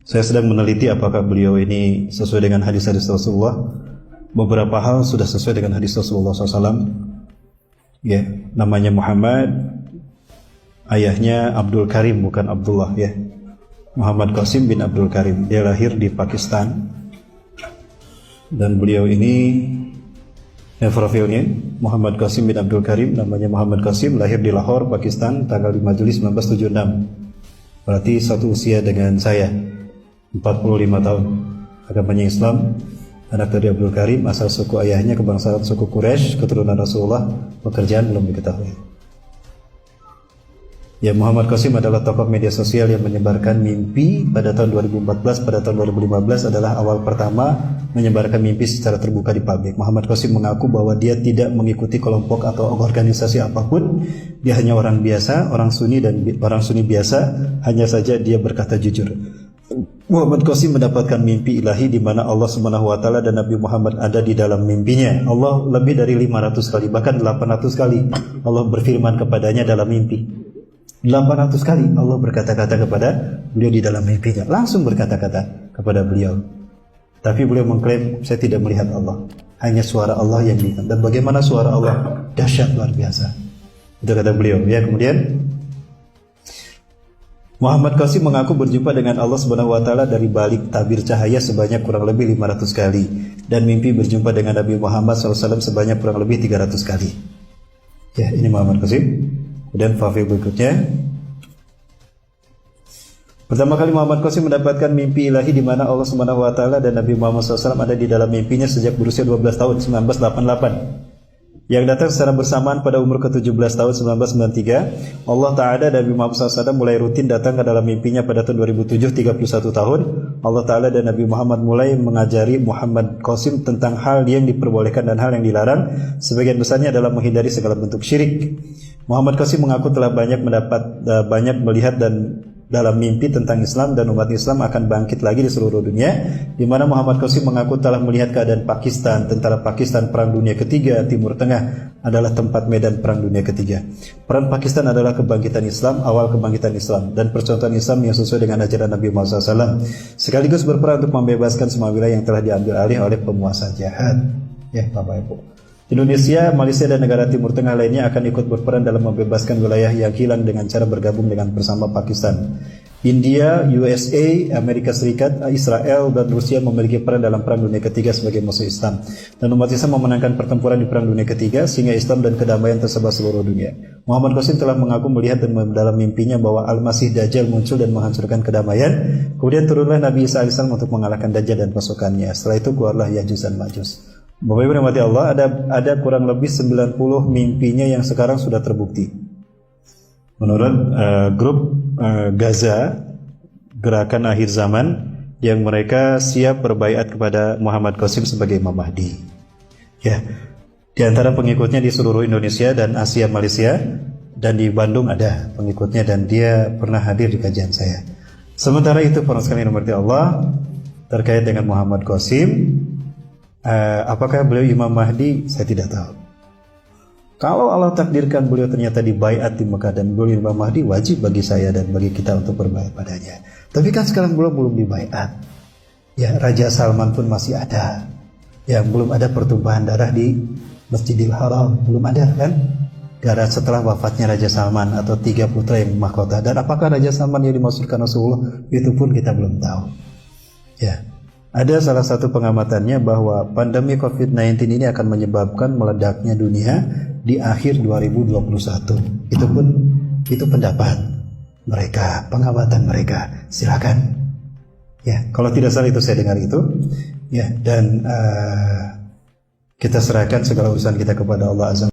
Saya sedang meneliti apakah beliau ini sesuai dengan hadis-hadis Rasulullah. Beberapa hal sudah sesuai dengan hadis Rasulullah SAW. Ya, namanya Muhammad, ayahnya Abdul Karim bukan Abdullah ya. Muhammad Qasim bin Abdul Karim. Dia lahir di Pakistan. Dan beliau ini profilnya Muhammad Qasim bin Abdul Karim, namanya Muhammad Qasim, lahir di Lahore, Pakistan tanggal 5 Juli 1976. Berarti satu usia dengan saya, 45 tahun. Agamanya Islam, anak dari Abdul Karim, asal suku ayahnya kebangsaan suku Quraisy, keturunan Rasulullah, pekerjaan belum diketahui. Ya, Muhammad Qasim adalah tokoh media sosial yang menyebarkan mimpi pada tahun 2014. Pada tahun 2015 adalah awal pertama menyebarkan mimpi secara terbuka di publik. Muhammad Qasim mengaku bahwa dia tidak mengikuti kelompok atau organisasi apapun. Dia hanya orang biasa, orang Sunni biasa. Hanya saja dia berkata jujur. Muhammad Qasim mendapatkan mimpi ilahi di mana Allah Subhanahu wa taala dan Nabi Muhammad ada di dalam mimpinya. Allah lebih dari 500 kali, bahkan 800 kali Allah berfirman kepadanya dalam mimpi. 800 kali Allah berkata-kata kepada beliau di dalam mimpinya, langsung berkata-kata kepada beliau. Tapi beliau mengklaim, saya tidak melihat Allah, hanya suara Allah yang dengar. Dan bagaimana suara Allah? Dahsyat, luar biasa. Itu kata beliau. Ya, kemudian Muhammad Qasim mengaku berjumpa dengan Allah Subhanahu wa taala dari balik tabir cahaya sebanyak kurang lebih 500 kali, dan mimpi berjumpa dengan Nabi Muhammad SAW sebanyak kurang lebih 300 kali. Ya, ini Muhammad Qasim. Dan fafil berikutnya, pertama kali Muhammad Qasim mendapatkan mimpi ilahi di mana Allah Subhanahu wa taala dan Nabi Muhammad SAW ada di dalam mimpinya sejak berusia 12 tahun 1988. Yang datang secara bersamaan pada umur ke-17 tahun 1993. Allah Ta'ala dan Nabi Muhammad SAW mulai rutin datang ke dalam mimpinya pada tahun 2007, 31 tahun. Allah Ta'ala dan Nabi Muhammad mulai mengajari Muhammad Qasim tentang hal yang diperbolehkan dan hal yang dilarang. Sebagian besarnya adalah menghindari segala bentuk syirik. Muhammad Qasim mengaku telah banyak melihat dan dalam mimpi tentang Islam dan umat Islam akan bangkit lagi di seluruh dunia, di mana Muhammad Qasim mengaku telah melihat keadaan Pakistan, tentara Pakistan Perang Dunia Ketiga, Timur Tengah adalah tempat medan Perang Dunia Ketiga. Peran Pakistan adalah kebangkitan Islam, awal kebangkitan Islam, dan percontohan Islam yang sesuai dengan ajaran Nabi Muhammad SAW, sekaligus berperan untuk membebaskan semua wilayah yang telah diambil alih oleh penguasa jahat. Ya, Bapak Ibu. Indonesia, Malaysia, dan negara Timur Tengah lainnya akan ikut berperan dalam membebaskan wilayah yang hilang dengan cara bergabung dengan bersama Pakistan. India, USA, Amerika Serikat, Israel, dan Rusia memiliki peran dalam Perang Dunia Ketiga sebagai musuh Islam. Dan umat Islam memenangkan pertempuran di Perang Dunia Ketiga sehingga Islam dan kedamaian tersebar seluruh dunia. Muhammad Qasim telah mengaku melihat dan dalam mimpinya bahwa Al-Masih Dajjal muncul dan menghancurkan kedamaian. Kemudian turunlah Nabi Isa AS untuk mengalahkan Dajjal dan pasukannya. Setelah itu keluarlah Yajuj dan Majuj. Bapak Ibu rahmati Allah, ada kurang lebih 90 mimpinya yang sekarang sudah terbukti. Menurut grup Gaza, Gerakan Akhir Zaman, yang mereka siap berbaiat kepada Muhammad Qasim sebagai Imam Mahdi. Ya, di antara pengikutnya di seluruh Indonesia dan Asia, Malaysia, dan di Bandung ada pengikutnya dan dia pernah hadir di kajian saya. Sementara itu, para sekalian rahmati Allah, terkait dengan Muhammad Qasim, apakah beliau Imam Mahdi? Saya tidak tahu. Kalau Allah takdirkan beliau ternyata dibaiat di Mekah dan beliau Imam Mahdi, wajib bagi saya dan bagi kita untuk berbaiat padanya. Tapi kan sekarang belum dibaiat. Ya, Raja Salman pun masih ada. Ya, belum ada pertumpahan darah di Masjidil Haram, belum ada kan? Gara setelah wafatnya Raja Salman atau 3 putra yang mahkota. Dan apakah Raja Salman yang dimaksudkan Rasulullah? Itu pun kita belum tahu. Ya. Ada salah satu pengamatannya bahwa pandemi COVID-19 ini akan menyebabkan meledaknya dunia di akhir 2021. Itu pendapat mereka, pengamatan mereka. Silakan. Ya, kalau tidak salah itu saya dengar itu. Ya, dan kita serahkan segala urusan kita kepada Allah Azza